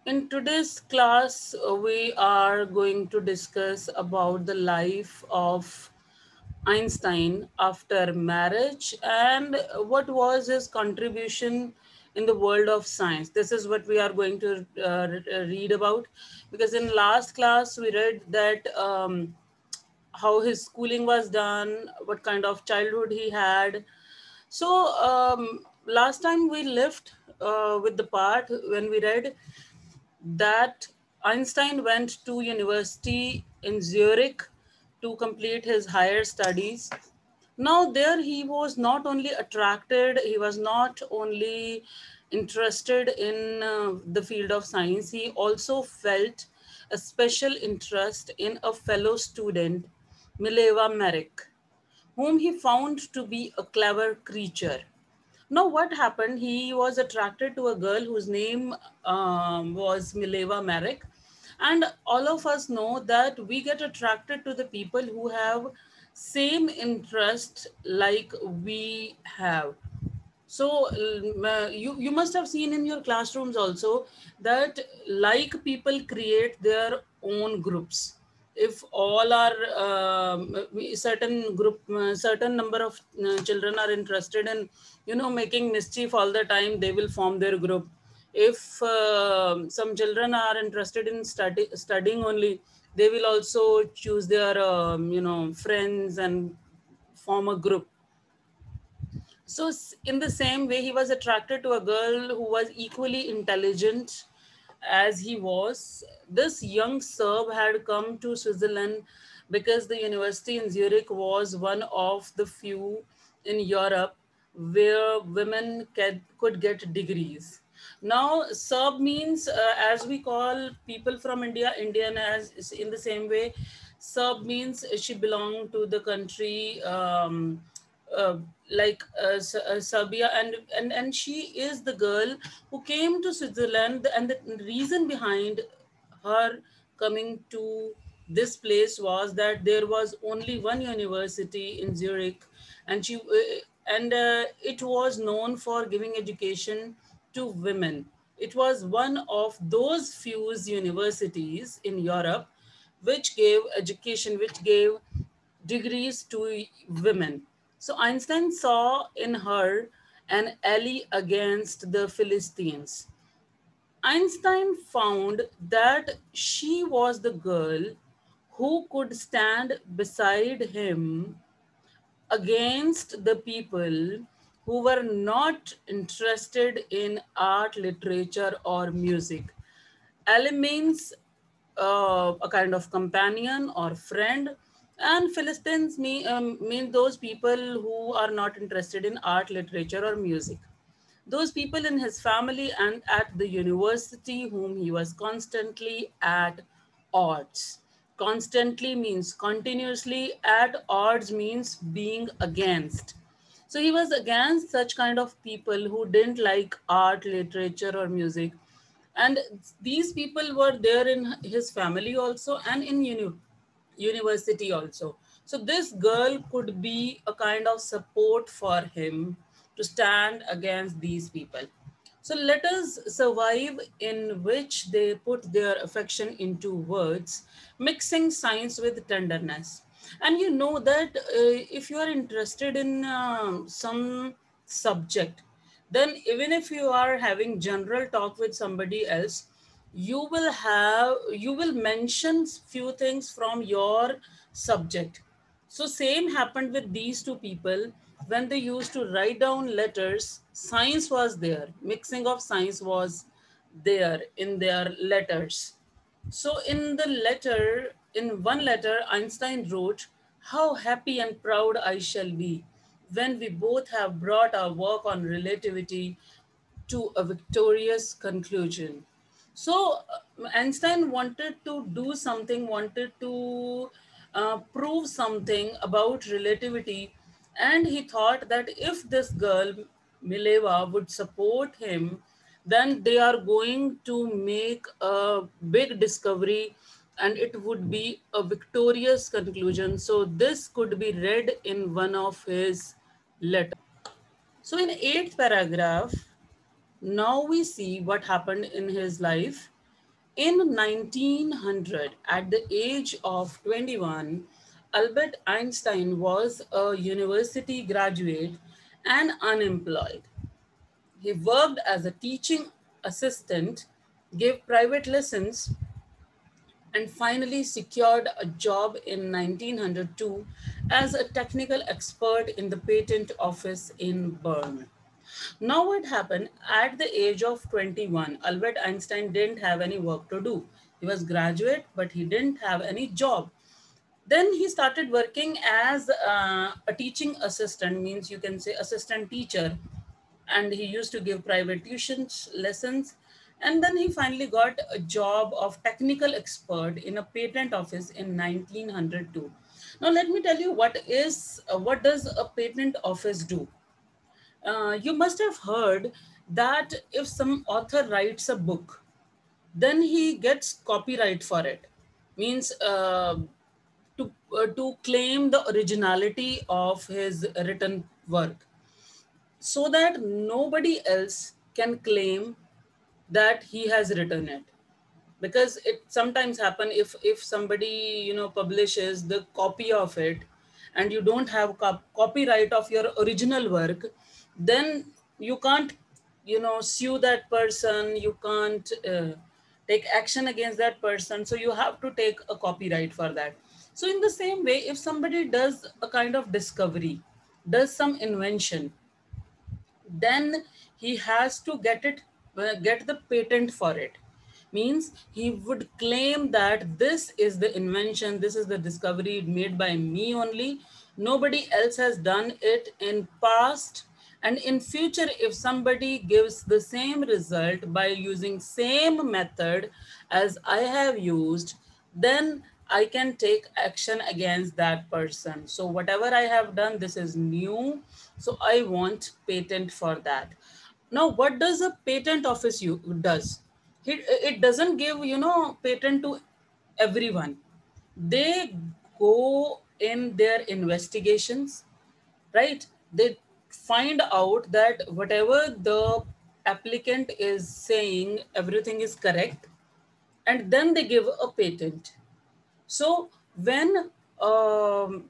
In today's class, we are going to discuss about the life of Einstein after marriage and what was his contribution in the world of science. This is what we are going to read about, because in last class we read that how his schooling was done, what kind of childhood he had. So last time we left with the part when we read that Einstein went to university in Zurich to complete his higher studies. Now there he was not only attracted, he was not only interested in the field of science, he also felt a special interest in a fellow student, Mileva Merrick, whom he found to be a clever creature. Now, what happened? He was attracted to a girl whose name was Mileva Merrick. And all of us know that we get attracted to the people who have same interest like we have. So you must have seen in your classrooms also that like people create their own groups. If all are certain group, certain number of children are interested in making mischief all the time, they will form their group. If some children are interested in studying only, they will also choose their friends and form a group. So, in the same way, he was attracted to a girl who was equally intelligent as he was. This young Serb had come to Switzerland because the university in Zurich was one of the few in Europe where women could get degrees. Now, Serb means, as we call people from India, Indian, as in the same way, Serb means she belonged to the country. Uh, Serbia, and she is the girl who came to Switzerland, and the reason behind her coming to this place was that there was only one university in Zurich, and it was known for giving education to women. It was one of those few universities in Europe which gave education, which gave degrees to women. So Einstein saw in her an ally against the Philistines. Einstein found that she was the girl who could stand beside him against the people who were not interested in art, literature, or music. Ally means a kind of companion or friend, and Philistines mean those people who are not interested in art, literature, or music. Those people in his family and at the university whom he was constantly at odds. Constantly means continuously, at odds means being against. So he was against such kind of people who didn't like art, literature, or music. And these people were there in his family also and in university also. So this girl could be a kind of support for him to stand against these people. So let us survive in which they put their affection into words, mixing science with tenderness. And you know that if you are interested in some subject, then even if you are having general talk with somebody else, you will mention few things from your subject. So same happened with these two people. When they used to write down letters, science was there, mixing of science was there in their letters. So in one letter, Einstein wrote, "How happy and proud I shall be when we both have brought our work on relativity to a victorious conclusion." So Einstein wanted to do something, wanted to prove something about relativity, and he thought that if this girl Mileva would support him, then they are going to make a big discovery and it would be a victorious conclusion. So this could be read in one of his letters. So in eighth paragraph, now we see what happened in his life. In 1900, at the age of 21, Albert Einstein was a university graduate and unemployed. He worked as a teaching assistant, gave private lessons, and finally secured a job in 1902 as a technical expert in the patent office in Bern. Now, what happened at the age of 21, Albert Einstein didn't have any work to do. He was graduate, but he didn't have any job. Then he started working as a teaching assistant, means you can say assistant teacher, and he used to give private tuitions lessons. And then he finally got a job of technical expert in a patent office in 1902. Now let me tell you what does a patent office do. You must have heard that if some author writes a book, then he gets copyright for it. Means to claim the originality of his written work, so that nobody else can claim that he has written it. Because it sometimes happen, if somebody publishes the copy of it, and you don't have copyright of your original work, then you can't sue that person, you can't take action against that person, so you have to take a copyright for that. So in the same way, if somebody does a kind of discovery, does some invention, then he has to get the patent for it. Means he would claim that this is the invention, this is the discovery made by me only, nobody else has done it in past, and in future if somebody gives the same result by using same method as I have used, then I can take action against that person. So whatever I have done, this is new, so I want patent for that. Now what does a patent office does? It doesn't give patent to everyone. They go in their investigations, right? They find out that whatever the applicant is saying, everything is correct, and then they give a patent. So when um,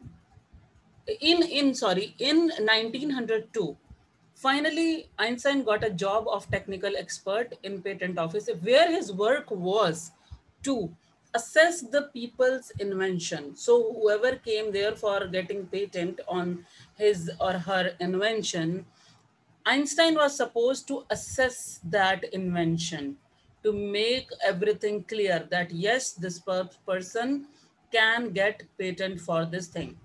in 1902, finally Einstein got a job of technical expert in patent office, where his work was to assess the people's invention. So whoever came there for getting patent on his or her invention, Einstein was supposed to assess that invention, to make everything clear that yes, this person can get patent for this thing.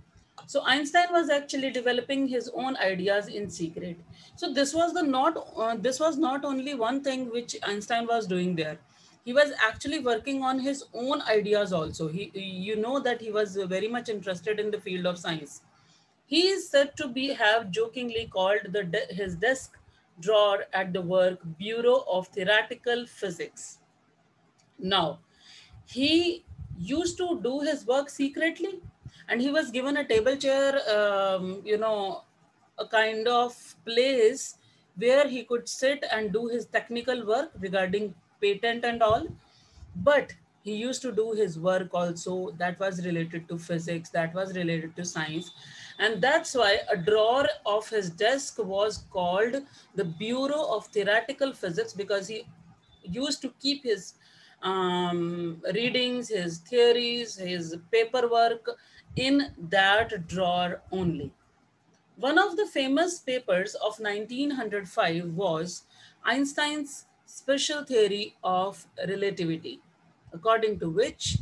So Einstein was actually developing his own ideas in secret. So this was not only one thing which Einstein was doing there. He was actually working on his own ideas also. That he was very much interested in the field of science. He is said to be have jokingly called his desk drawer at the work Bureau of Theoretical Physics. Now, he used to do his work secretly, and he was given a table chair, a kind of place where he could sit and do his technical work regarding patent and all. But he used to do his work also that was related to physics, that was related to science. And that's why a drawer of his desk was called the Bureau of Theoretical Physics, because he used to keep his readings, his theories, his paperwork in that drawer only. One of the famous papers of 1905 was Einstein's special theory of relativity, according to which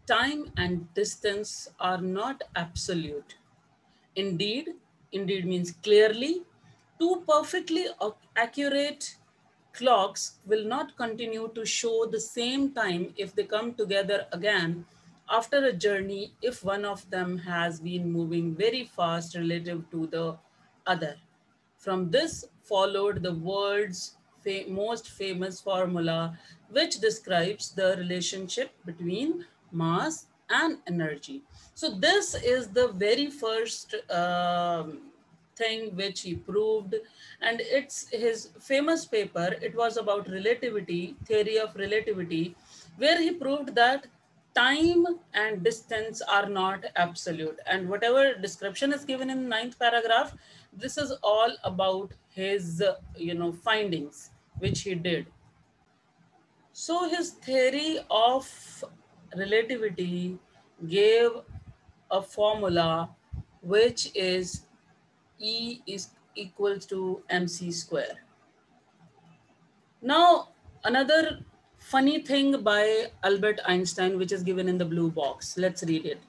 time and distance are not absolute. Indeed, indeed means clearly, two perfectly accurate clocks will not continue to show the same time if they come together again after a journey if one of them has been moving very fast relative to the other. From this followed the world's most famous formula, which describes the relationship between mass and energy. So, this is the very first. thing which he proved, and it's his famous paper. It was about relativity, theory of relativity, where he proved that time and distance are not absolute. And whatever description is given in ninth paragraph, this is all about his findings which he did. So his theory of relativity gave a formula which is E is equals to mc square. Now, another funny thing by Albert Einstein, which is given in the blue box. Let's read it.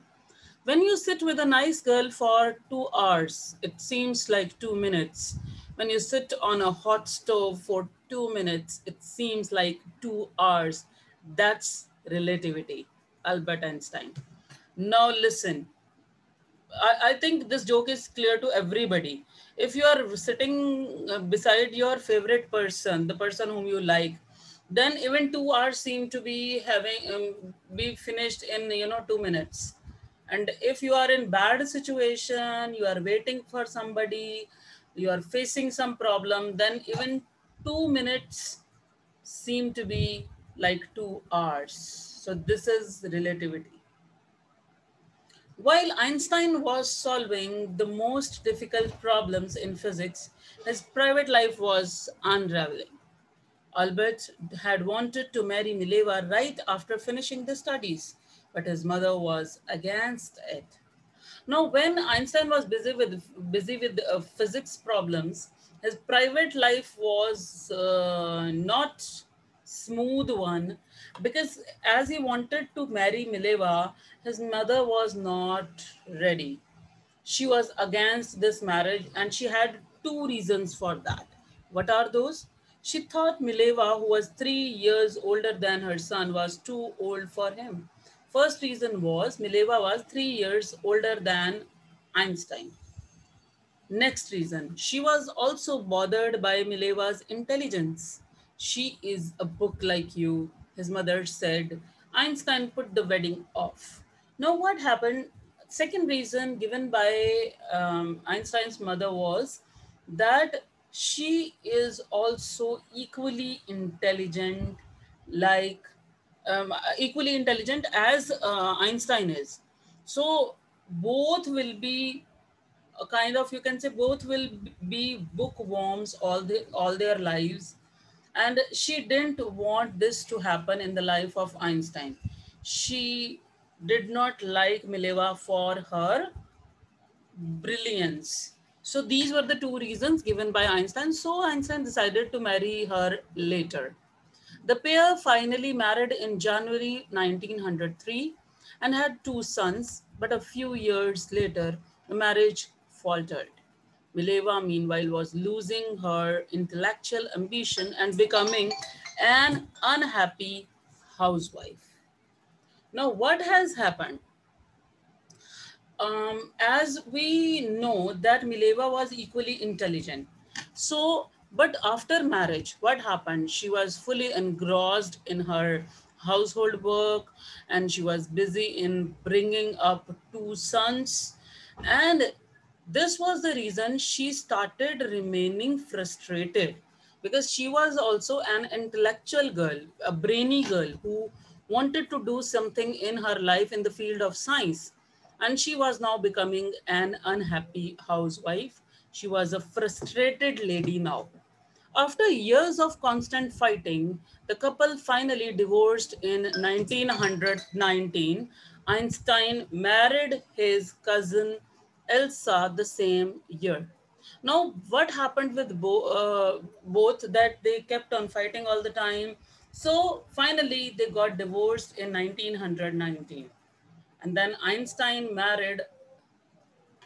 When you sit with a nice girl for 2 hours, it seems like 2 minutes. When you sit on a hot stove for 2 minutes, it seems like 2 hours. That's relativity, Albert Einstein. Now, listen, I think this joke is clear to everybody. If you are sitting beside your favorite person, the person whom you like, then even 2 hours seem to be be finished in 2 minutes. And if you are in bad situation, you are waiting for somebody, you are facing some problem, then even 2 minutes seem to be like 2 hours. So this is relativity. While Einstein was solving the most difficult problems in physics, his private life was unraveling. Albert had wanted to marry Mileva right after finishing the studies, but his mother was against it. Now, when Einstein was busy with physics problems, his private life was not smooth one, because as he wanted to marry Mileva, his mother was not ready. She was against this marriage, and she had two reasons for that. What are those? She thought Mileva, who was 3 years older than her son, was too old for him. First reason was Mileva was 3 years older than Einstein. Next reason, she was also bothered by Mileva's intelligence. She is a book like you, his mother said. Einstein put the wedding off. Now, what happened? Second reason given by Einstein's mother was that she is also like equally intelligent as Einstein is. So both will be a kind of, you can say, both will be bookworms all their lives, and she didn't want this to happen in the life of Einstein. She did not like Mileva for her brilliance. So these were the two reasons given by Einstein. So Einstein decided to marry her later. The pair finally married in January 1903 and had two sons, but a few years later, the marriage faltered. Mileva, meanwhile, was losing her intellectual ambition and becoming an unhappy housewife. Now, what has happened? As we know that Mileva was equally intelligent. So, but after marriage, what happened? She was fully engrossed in her household work, and she was busy in bringing up two sons. And this was the reason she started remaining frustrated, because she was also an intellectual girl, a brainy girl who wanted to do something in her life in the field of science, and she was now becoming an unhappy housewife. She was a frustrated lady now. After years of constant fighting, the couple finally divorced in 1919. Einstein married his cousin Elsa the same year. Now, what happened with both, that they kept on fighting all the time? So finally, they got divorced in 1919. And then Einstein married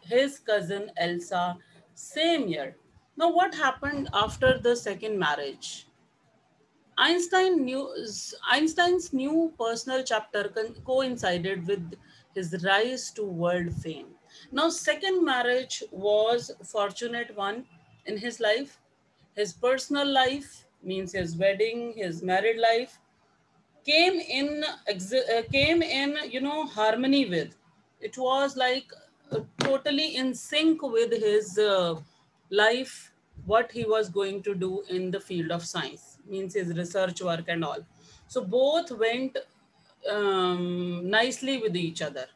his cousin Elsa same year. Now, what happened after the second marriage? Einstein's new personal chapter coincided with his rise to world fame. Now, second marriage was fortunate one in his life. His personal life, means his wedding, his married life, came in harmony with. It was like totally in sync with his life, what he was going to do in the field of science, means his research work and all. So both went nicely with each other.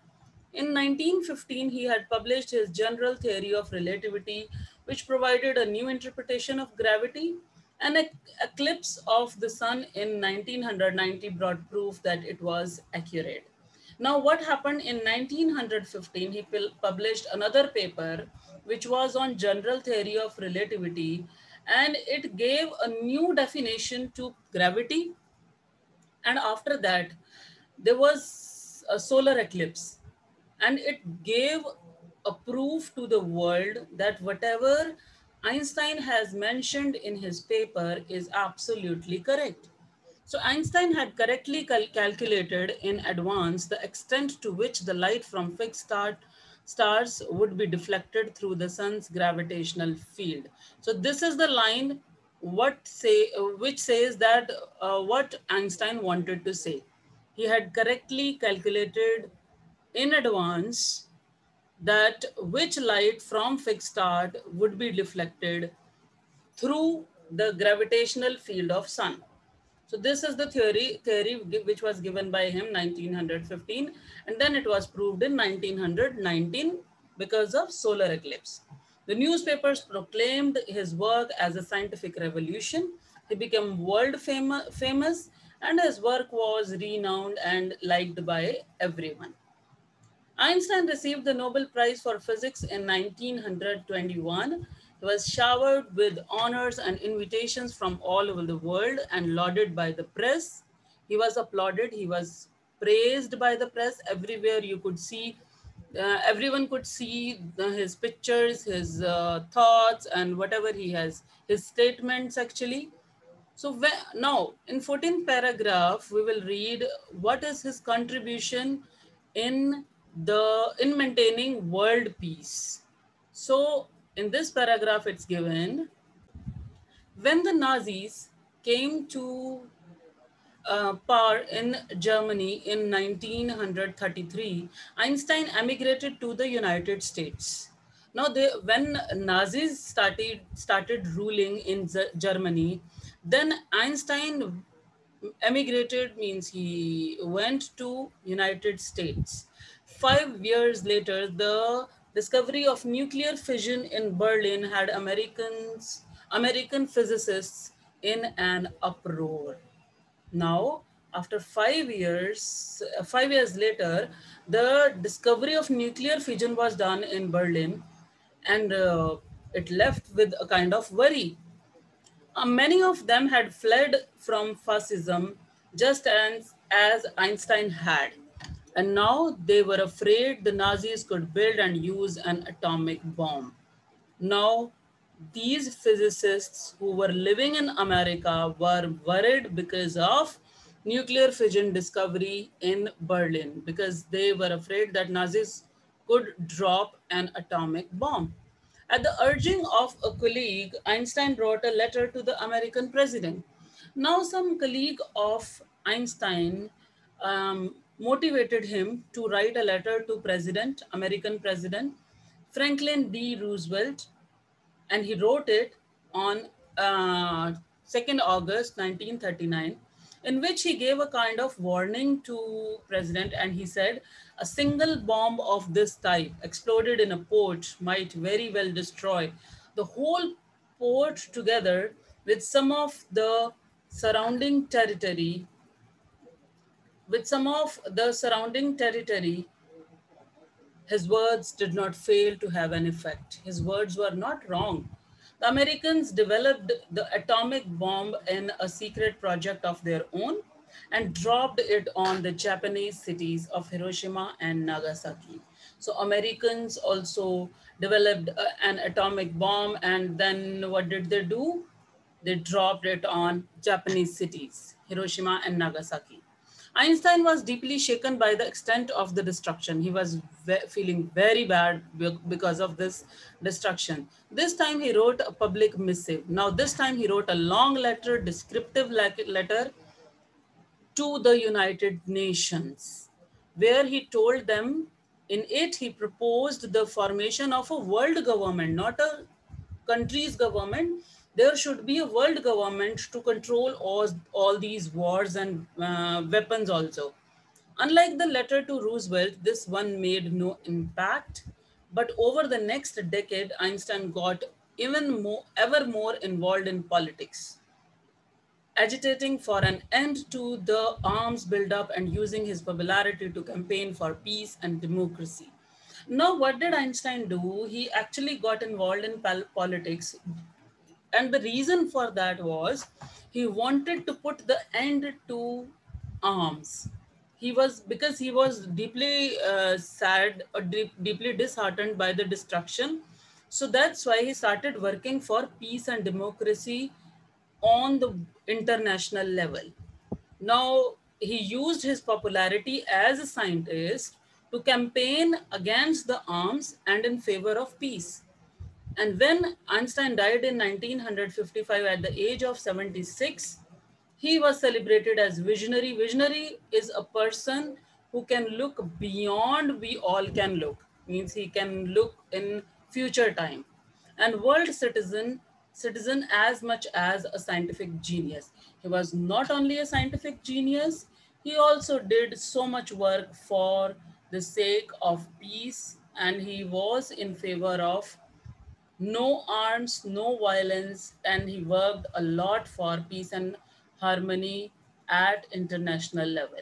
In 1915, he had published his General Theory of Relativity, which provided a new interpretation of gravity. An eclipse of the sun in 1990 brought proof that it was accurate. Now, what happened in 1915? He published another paper which was on general theory of relativity, and it gave a new definition to gravity. And after that, there was a solar eclipse, and it gave a proof to the world that whatever Einstein has mentioned in his paper is absolutely correct. So Einstein had correctly calculated in advance the extent to which the light from fixed stars would be deflected through the sun's gravitational field. So this is the line which says that what Einstein wanted to say. He had correctly calculated in advance that which light from fixed star would be deflected through the gravitational field of sun. So this is the theory which was given by him 1915, and then it was proved in 1919 because of solar eclipse. The newspapers proclaimed his work as a scientific revolution. He became world famous, and his work was renowned and liked by everyone. Einstein received the Nobel Prize for Physics in 1921. He was showered with honors and invitations from all over the world and lauded by the press. He was applauded, he was praised by the press. Everywhere you could see, everyone could see his pictures, his thoughts, and whatever he has, his statements actually. So now in 14th paragraph, we will read what is his contribution in in maintaining world peace. So in this paragraph, it's given, when the Nazis came to power in Germany in 1933, Einstein emigrated to the United States. Now, when Nazis started ruling in Germany, then Einstein emigrated, means he went to United States. 5 years later, the discovery of nuclear fission in Berlin had American physicists in an uproar. Now, after 5 years, 5 years later, the discovery of nuclear fission was done in Berlin, and it left with a kind of worry. Many of them had fled from fascism, just as Einstein had. And now they were afraid the Nazis could build and use an atomic bomb. Now, these physicists who were living in America were worried because of nuclear fission discovery in Berlin, because they were afraid that Nazis could drop an atomic bomb. At the urging of a colleague, Einstein wrote a letter to the American president. Now, some colleague of Einstein motivated him to write a letter to American President Franklin D. Roosevelt, and he wrote it on 2nd August 1939, in which he gave a kind of warning to President, and he said, a single bomb of this type exploded in a port might very well destroy the whole port together with surrounding territory, some of the surrounding territory. His words did not fail to have an effect. His words were not wrong. The Americans developed the atomic bomb in a secret project of their own and dropped it on the Japanese cities of Hiroshima and Nagasaki. So Americans also developed an atomic bomb, and then what did they do? They dropped it on Japanese cities, Hiroshima and Nagasaki. Einstein was deeply shaken by the extent of the destruction. He was feeling very bad because of this destruction. This time he wrote a public missive. Now, this time he wrote a long letter, descriptive letter to the United Nations, where he told them In it, he proposed the formation of a world government, not a country's government. There should be a world government to control all these wars and weapons also. Unlike the letter to Roosevelt, this one made no impact. But over the next decade, Einstein got ever more involved in politics, agitating for an end to the arms buildup and using his popularity to campaign for peace and democracy. Now, what did Einstein do? He actually got involved in politics, and the reason for that was he wanted to put the end to arms. He was deeply sad or deeply disheartened by the destruction. So that's why he started working for peace and democracy on the international level. Now, he used his popularity as a scientist to campaign against the arms and in favor of peace. And when Einstein died in 1955 at the age of 76, he was celebrated as visionary. Visionary is a person who can look beyond we all can look, means he can look in future time, and world citizen as much as a scientific genius. He was not only a scientific genius, he also did so much work for the sake of peace, and he was in favor of no arms, no violence, and he worked a lot for peace and harmony at international level.